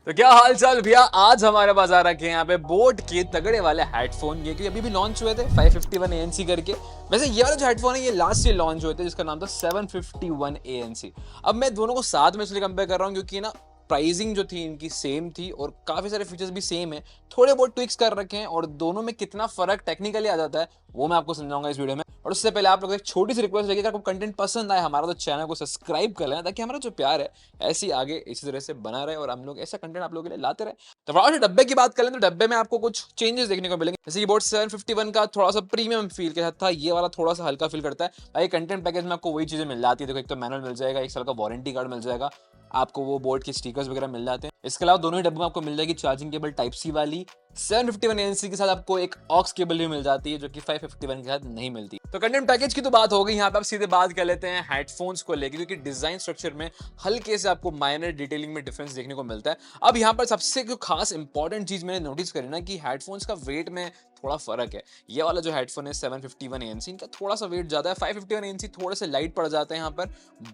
तो क्या हाल चाल भैया। आज हमारे पास आ रखे हैं यहाँ पे बोट के तगड़े वाले हेडफोन, ये कि अभी भी लॉन्च हुए थे 551 ANC करके। वैसे ये वाले जो हेडफोन है ये लास्ट ईयर लॉन्च हुए थे, जिसका नाम था 751 ANC। अब मैं दोनों को साथ में इसलिए कंपेयर कर रहा हूँ क्योंकि ना प्राइसिंग जो थी इनकी सेम थी और काफी सारे फीचर्स भी सेम है, थोड़े बहुत ट्विक्स कर रखे हैं और दोनों में कितना फर्क टेक्निकली आ जाता है वो मैं आपको समझाऊंगा इस वीडियो में। और उससे पहले आप लोगों को एक छोटी सी रिक्वेस्ट है कि अगर आपको कंटेंट पसंद आए हमारा, तो चैनल को सब्सक्राइब कर लेना ताकि हमारा जो प्यार है ऐसी आगे इसी तरह से बना रहे और हम लोग ऐसा कंटेंट आप लोगों के लिए लाते रहे। तो फटाफट से डब्बे की बात करें तो डब्बे में आपको कुछ चेंजेस देखने को मिलेंगे। जैसे कि बोट 751 का थोड़ा सा प्रीमियम फील के साथ था, ये वाला थोड़ा सा हल्का फील करता है। भाई कंटेंट पैकेज में आपको वही चीजें मिल जाती है। देखो, एक तो मैनुअल मिल जाएगा, 1 साल का वारंटी कार्ड मिल जाएगा, आपको वो बोर्ड के स्टिकर्स वगैरह मिल जाते हैं। इसके अलावा दोनों ही डब्बे में आपको मिल जाएगी चार्जिंग केबल टाइप सी वाली। 751 ANC के साथ आपको एक ऑक्स केबल भी मिल जाती है जो कि 551 के साथ नहीं मिलती। तो कंटेंट पैकेज की तो बात हो गई, यहाँ पे आप सीधे बात कर लेते हैं हेडफोन्स को लेकर, क्योंकि डिजाइन स्ट्रक्चर में हल्के से आपको माइनर डिटेलिंग में डिफरेंस देखने को मिलता है। अब यहाँ पर सबसे जो खास इंपॉर्टेंट चीज मैंने नोटिस करी ना कि हेडफोन्स का वेट में थोड़ा फर्क है। ये वाला जो हेडफोन है 751 ANC, इनका थोड़ा सा वेट ज्यादा है। 551 ANC थोड़े से लाइट पड़ जाते हैं यहाँ पर,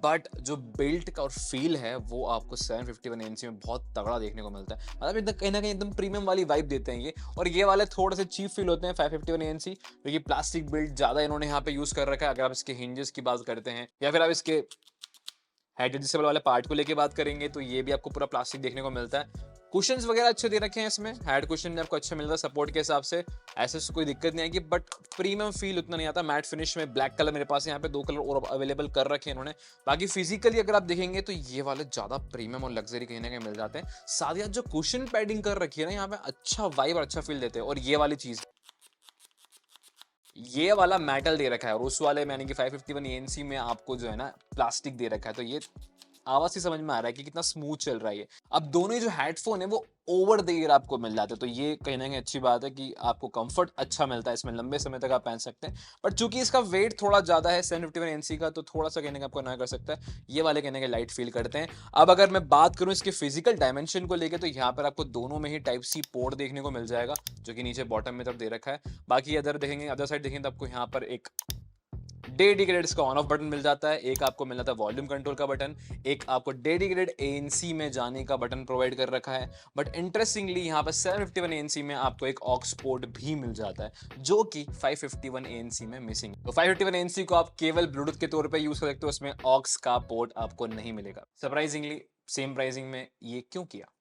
बट जो बिल्ट का और फील है वो आपको 751 ANC में बहुत तगड़ा देखने को मिलता है। मतलब कहीं ना कहीं एकदम प्रीमियम वाली वाइब देते हैं ये। और ये वाले थोड़े से चीप फील होते हैं 551 ANC, क्योंकि प्लास्टिक बिल्ट ज्यादा इन्होंने यहाँ पे यूज कर रखा है। अगर आप इसके हिंजेस की बात करते हैं या फिर आप इसके हेड एडजस्टेबल वाले पार्ट को लेके बात करेंगे तो ये भी आपको पूरा प्लास्टिक देखने को मिलता है। कुशंस वगैरह अच्छे दे रखे हैं इसमें, हेड कुशन आपको अच्छा मिलता है सपोर्ट के हिसाब से, ऐसे से कोई दिक्कत नहीं आएगी। बट प्रीमियम फील उतना नहीं आता। मैट फिनिश में ब्लैक कलर मेरे पास यहाँ पे 2 कलर और अवेलेबल कर रखे हैं इन्होंने। बाकी फिजिकली अगर आप देखेंगे तो ये वाले ज्यादा प्रीमियम और लग्जरी कहीं ना कहीं मिल जाते हैं। साथ ही जो कुशन पैडिंग कर रखी है ना यहाँ पे, अच्छा वाइब और अच्छा फील देते हैं। और ये वाली चीज, ये वाला मेटल दे रखा है और उस वाले यानी कि 551 ANC में आपको जो है ना प्लास्टिक दे रखा है। तो ये आवाज से समझ में आ रहा है कि कितना स्मूथ चल रहा है ये। अब दोनों ही जो हेडफोन है वो ओवर द ईयर आपको मिल जाते हैं, तो ये कहीं ना कहीं अच्छी बात है कि आपको कंफर्ट अच्छा मिलता है इसमें, लंबे समय तक आप पहन सकते हैं। बट चूंकि इसका वेट थोड़ा ज्यादा है 751 NC का, तो थोड़ा सा कहने का आपको ना कर सकता है। ये वाले कहने के लाइट फील करते हैं। अब अगर मैं बात करूं इसके फिजिकल डायमेंशन को लेकर, तो यहाँ पर आपको दोनों में ही टाइप सी पोर्ट देखने को मिल जाएगा जो कि नीचे बॉटम में तब दे रखा है। बाकी अदर देखेंगे, अदर साइड देखेंगे तो आपको यहाँ पर एक डेडिकेटेड इसका ऑन ऑफ बटन मिल जाता है, एक आपको मिल जाता है वॉल्यूम कंट्रोल का बटन, एक आपको डेडिकेटेड ANC में जाने का बटन प्रोवाइड कर रखा है। बट इंटरेस्टिंगली यहाँ पर 751 ANC में आपको एक ऑक्स पोर्ट भी मिल जाता है जो कि 551 ANC में मिसिंग। तो 551 ANC को आप केवल ब्लूटूथ के तौर पर यूज कर सकते हो, उसमें ऑक्स का पोर्ट आपको नहीं मिलेगा। सरप्राइजिंगली सेम प्राइसिंग में ये क्यों किया?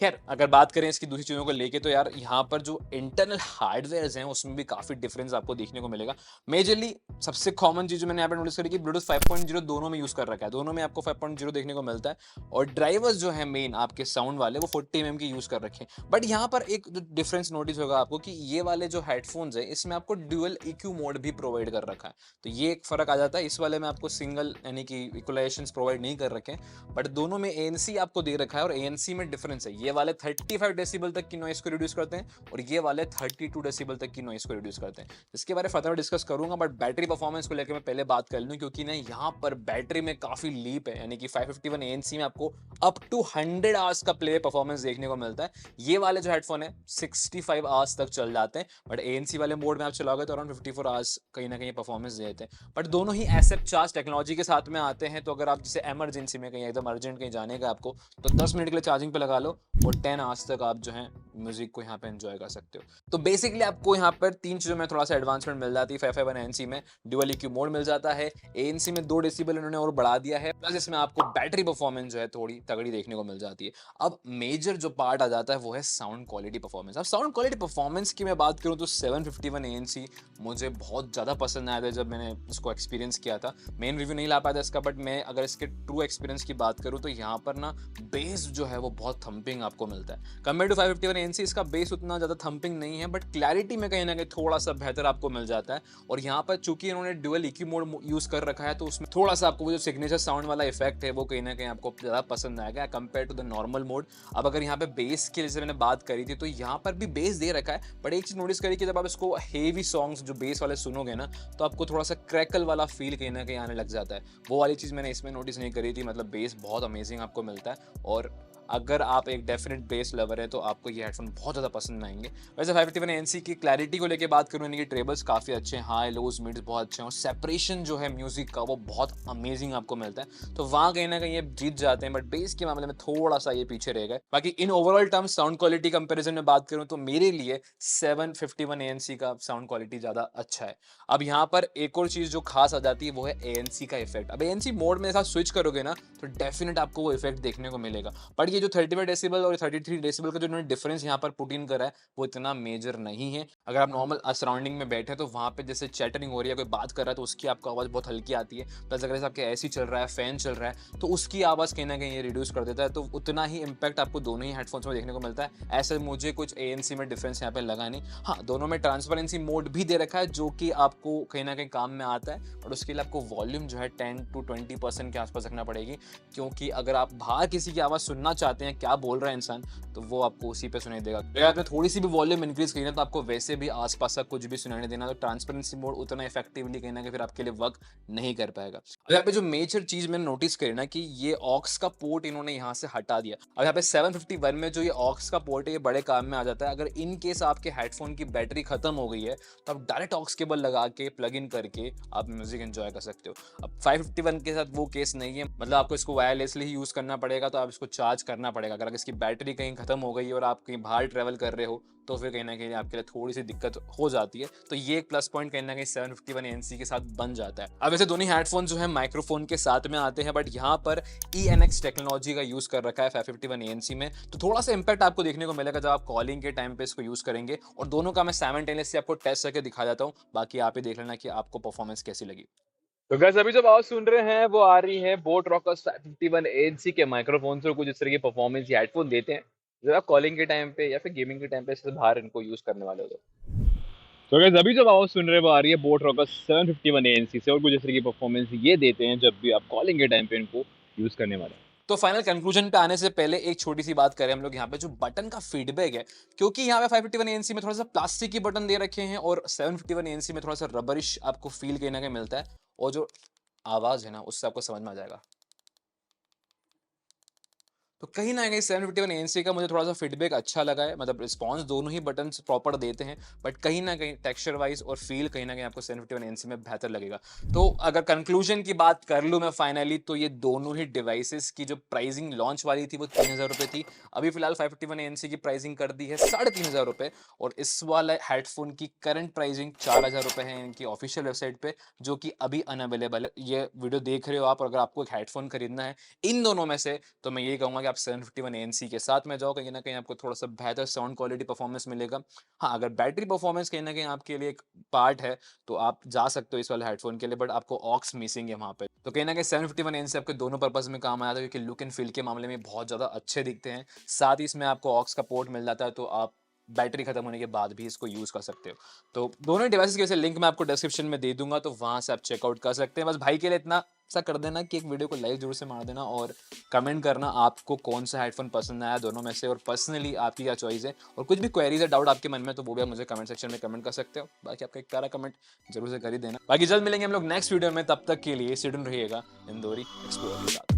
खैर, अगर बात करें इसकी दूसरी चीजों को लेके, तो यार यहाँ पर जो इंटरनल हार्डवेयर हैं उसमें भी काफी डिफरेंस आपको देखने को मिलेगा। मेजरली सबसे कॉमन चीज जो मैंने यहाँ पर नोटिस करी कि ब्लूटूथ 5.0 दोनों में यूज कर रखा है, दोनों में आपको 5.0 देखने को मिलता है। और ड्राइवर्स जो है मेन आपके साउंड वाले वो 40 mm की यूज कर रखे हैं। बट यहाँ पर एक जो डिफरेंस नोटिस होगा आपको कि ये वाले जो हेडफोन्स है इसमें आपको ड्यूअल EQ मोड भी प्रोवाइड कर रखा है। तो ये एक फर्क आ जाता है। इस वाले में आपको सिंगल यानी कि इक्वलाइजेशन प्रोवाइड नहीं कर रखे हैं, बट दोनों में ANC आपको दे रखा है। और ANC में डिफरेंस है, ये वाले 35 डेसिबल तक की नॉइस को रिड्यूस करते हैं और ये वाले 32 डेसिबल तक की नॉइस को रिड्यूस करते हैं। इसके बारे में फर्दर डिस्कस करूंगा, बट बैटरी परफॉर्मेंस को लेकर मैं पहले बात कर लूं, क्योंकि ना यहाँ पर बैटरी में काफी लीप है। यानी कि 551 ANC में आपको अप टू 100 आवर्स का प्ले परफॉर्मेंस देखने को मिलता है। ये वाले जो हेडफोन है 65 आवर्स तक चल जाते हैं, बट ANC वाले मोड में आप चलाओगे तो अराउंड 54 आवर्स कहीं ना कहीं परफॉर्मेंस देते हैं। बट दोनों ही एसएफ चार्ज टेक्नोलॉजी के साथ में आते हैं। तो अगर आप जैसे इमरजेंसी में कहीं एकदम अर्जेंट कहीं जाने का आपको, तो 10 मिनट के लिए चार्जिंग पे लगा लो और 10 आवर्स तक आप जो है म्यूजिक को यहाँ पे एंजॉय कर सकते हो। तो बेसिकली आपको यहाँ पर 3 चीजों में थोड़ा सा एडवांसमेंट मिल जाती है। 551 ANC में ड्यूअल EQ मोड मिल जाता है, ANC में 2 डेसिबल इन्होंने और बढ़ा दिया है, प्लस इसमें आपको बैटरी परफॉर्मेंस जो है थोड़ी तगड़ी देखने को मिल जाती है। अब मेजर जो पार्ट आ जाता है वो है साउंड क्वालिटी परफॉर्मेंस। अब साउंड क्वालिटी परफॉर्मेंस की मैं बात करूँ तो 751 ANC मुझे बहुत ज्यादा पसंद आया था जब मैंने इसको एक्सपीरियंस किया था। मेन रिव्यू नहीं ला पाया था इसका, बट मैं अगर इसके ट्रू एक्सपीरियंस की बात करूँ तो यहाँ पर ना बेस जो है वो बहुत थम्पिंग आपको मिलता है। कंपेयर टू 551 ANC इसका बेस उतना ज्यादा थम्पिंग नहीं है, बट क्लैरिटी में कहीं ना कहीं थोड़ा सा बेहतर आपको मिल जाता है। और यहाँ पर चूंकि इन्होंने ड्यूअल EQ मोड यूज कर रखा है, तो उसमें थोड़ा सा आपको वो जो सिग्नेचर साउंड वाला इफेक्ट है वो कहीं ना कहीं आपको ज्यादा पसंद आएगा compare to the normal mode. अब अगर यहाँ पे बेस की जैसे मैंने बात करी थी, तो यहाँ पर भी बेस दे रखा है, बट एक चीज नोटिस करी कि जब आप इसको हेवी सॉन्ग्स जो बेस वाले सुनोगे ना, तो आपको थोड़ा सा क्रैकल वाला फील कहीं ना कहीं आने लग जाता है। वो वाली चीज मैंने इसमें नोटिस नहीं करी थी। मतलब बेस बहुत अमेजिंग आपको मिलता है। और अगर आप एक डेफिनेट बेस लवर है तो आपको ये हेडफोन बहुत ज़्यादा पसंद आएंगे। वैसे 551 एनसी की क्लैरिटी को लेके बात करूँ, इनके ट्रेबल्स काफ़ी अच्छे हैं, हाई लोज मिड्स बहुत अच्छे हैं और सेपरेशन जो है म्यूजिक का वो बहुत अमेजिंग आपको मिलता है, तो वहाँ कहीं ना कहीं ये जीत जाते हैं, बट बेस के मामले में थोड़ा सा ये पीछे रह गए। बाकी in overall terms sound quality comparison में बात करूँ तो मेरे लिए 751 एएनसी का साउंड क्वालिटी ज़्यादा अच्छा है। अब यहाँ पर एक और चीज़ जो खास आ जाती है वो है एएनसी का इफेक्ट। अब एएनसी मोड में साथ स्विच करोगे ना तो डेफिनेट आपको वो इफेक्ट देखने को मिलेगा, बट ये जो 35 डेसिबल और 33 डेसिबल का जो उन्होंने डिफरेंस यहाँ पर पुट इन करा है वो इतना मेजर नहीं है। अगर आप नॉर्मल सराउंडिंग में बैठे तो वहाँ पे जैसे चैटरिंग हो रही है, कोई बात कर रहा है तो उसकी आपको आवाज़ बहुत हल्की आती है, प्लस अगर आपके एसी चल रहा है, फैन चल रहा है, तो उसकी आवाज़ कहीं ना कहीं ये रिड्यूस कर देता है, तो उतना ही इंपैक्ट आपको दोनों ही हेडफोन्स में देखने को मिलता है। ऐसे मुझे कुछ एएनसी में डिफरेंस यहाँ पे लगा नहीं। हाँ, दोनों में ट्रांसपेरेंसी मोड भी दे रखा है जो कि आपको कहीं ना कहीं काम में आता है, और उसके लिए आपको वॉल्यूम जो है 10 to 20% के आसपास रखना पड़ेगी, क्योंकि अगर आप बाहर किसी की आवाज़ सुनना चाहते हैं क्या बोल रहा है इंसान, तो वो आपको उसी पे सुनाई देगा। अगर आपने थोड़ी सी भी वॉल्यूम इंक्रीज की ना तो आपको वैसे भी आसपास का कुछ भी सुनाने देना, तो ट्रांसपेरेंसी मोड उतना इफेक्टिवली कहीं ना कहीं फिर आपके लिए वर्क नहीं कर पाएगा। अब यहाँ पे जो मेजर चीज मैंने नोटिस करी ना कि ये ऑक्स का पोर्ट इन्होंने यहाँ से हटा दिया। अब यहाँ पे 751 में जो ये ऑक्स का पोर्ट है ये बड़े काम में आ जाता है। अगर इन केस आपके हेडफोन की बैटरी खत्म हो गई है तो आप डायरेक्ट ऑक्स केबल लगा के प्लग इन करके आप म्यूजिक एंजॉय कर सकते हो। अब 551 के साथ वो केस नहीं है, मतलब आपको इसको वायरलेसली ही यूज करना पड़ेगा, तो आप इसको चार्ज करना पड़ेगा। अगर इसकी बैटरी कहीं खत्म हो गई है और आप कहीं बाहर ट्रेवल कर रहे हो तो फिर कहीं ना कहीं आपके लिए थोड़ी सी दिक्कत हो जाती है, तो ये एक प्लस पॉइंट कहीं ना कहीं 751 एनसी के साथ बन जाता है। अब वैसे दोनों हेडफोन जो है माइक्रोफोन के साथ में आते हैं, बट यहाँ पर ENX टेक्नोलॉजी का यूज कर रखा है 551 एनसी में, तो थोड़ा सा इंपैक्ट आपको देखने को मिलेगा जब आप कॉलिंग के टाइम पे इसको यूज करेंगे। और दोनों का मैं साइमल्टेनियसली आपको टेस्ट करके दिखा जाता हूँ, बाकी आप ही देख लेना कि आपको परफॉर्मेंस कैसी लगी। तो गैस अभी जो आवाज सुन रहे हैं वो आ रही है बोट रॉकर्स 551 एनसी के माइक्रोफोन से, कुछ इस तरह की परफॉर्मेंस ये हेडफोन देते हैं जब आप कॉलिंग के टाइम पे या फिर गेमिंग के टाइम पे इससे बाहर इनको यूज करने वाले हो। तो गैस अभी जो आवाज सुन रहे हैं वो आ रही है बोट रॉकर्स 751 एनसी से, और कुछ इस तरह की परफॉर्मेंस ये देते हैं जब भी आप कॉलिंग के टाइम पे इनको यूज करने वाले हैं। तो फाइनल कंक्लूजन पे आने से पहले एक छोटी सी बात करें हम लोग यहाँ पे जो बटन का फीडबैक है, क्योंकि यहाँ पे 551 एनसी में थोड़ा सा प्लास्टिक की बटन दे रखे हैं और 751 एनसी में थोड़ा सा रबरिश आपको फील कहने का मिलता है, और जो आवाज है ना उससे आपको समझ में आ जाएगा। तो कहीं ना कहीं 751 एनसी का मुझे थोड़ा सा फीडबैक अच्छा लगा है, मतलब रिस्पांस दोनों ही बटन प्रॉपर देते हैं, बट कहीं ना कहीं टेक्सचर वाइज और फील कहीं ना कहीं आपको 751 एनसी में बेहतर लगेगा। तो अगर कंक्लूजन की बात कर लूँ मैं फाइनली, तो ये दोनों ही डिवाइसेस की जो प्राइसिंग लॉन्च वाली थी वो 3000 रुपये थी, अभी फिलहाल 551 एनसी की प्राइसिंग कर दी है 3500 रुपये, और इस वाले हेडफोन की करंट प्राइसिंग 4000 रुपये है इनकी ऑफिशियल वेबसाइट पे, जो कि अभी अनअवेलेबल है। ये वीडियो देख रहे हो आप, और अगर आपको एक हेडफोन खरीदना है इन दोनों में से, तो मैं यही कहूंगा कि आप 751 एनसी के साथ में जाओ, कहीं ना कहीं आपको थोड़ा सा बेहतर साउंड क्वालिटी परफॉर्मेंस मिलेगा। हाँ, अगर बैटरी परफॉर्मेंस कहीं ना कहीं आपके लिए एक पार्ट है तो आप जा सकते हो इस वाले हेडफोन के लिए, बट आपको ऑक्स मिसिंग है वहाँ पे, तो कहीं ना कहीं 751 एनसी आपके दोनों पर्पज में काम आया था, क्योंकि लुक एंड फील के मामले में बहुत ज़्यादा अच्छे दिखते हैं, साथ ही इसमें आपको ऑक्स का पोर्ट मिल जाता है, तो आप बैटरी खत्म होने के बाद भी इसको यूज कर सकते हो। तो दोनों डिवाइसेस के वैसे लिंक मैं आपको डिस्क्रिप्शन में दे दूंगा, तो वहां से आप चेकआउट कर सकते हैं। बस भाई के लिए इतना सा कर देना कि एक वीडियो को लाइक जरूर से मार देना, और कमेंट करना आपको कौन सा हेडफोन पसंद आया दोनों में से, और पर्सनली आपकी क्या चॉइस है, और कुछ भी क्वेरीज है, डाउट आपके मन में, तो वो भी आप मुझे कमेंट सेक्शन में कमेंट कर सकते हो। बाकी आपका एक प्यारा कमेंट जरूर से कर ही देना। बाकी जल्द मिलेंगे हम लोग नेक्स्ट वीडियो में, तब तक के लिए स्टे ट्यून्ड रहिएगा इंदौरी एक्सप्लोरर के साथ।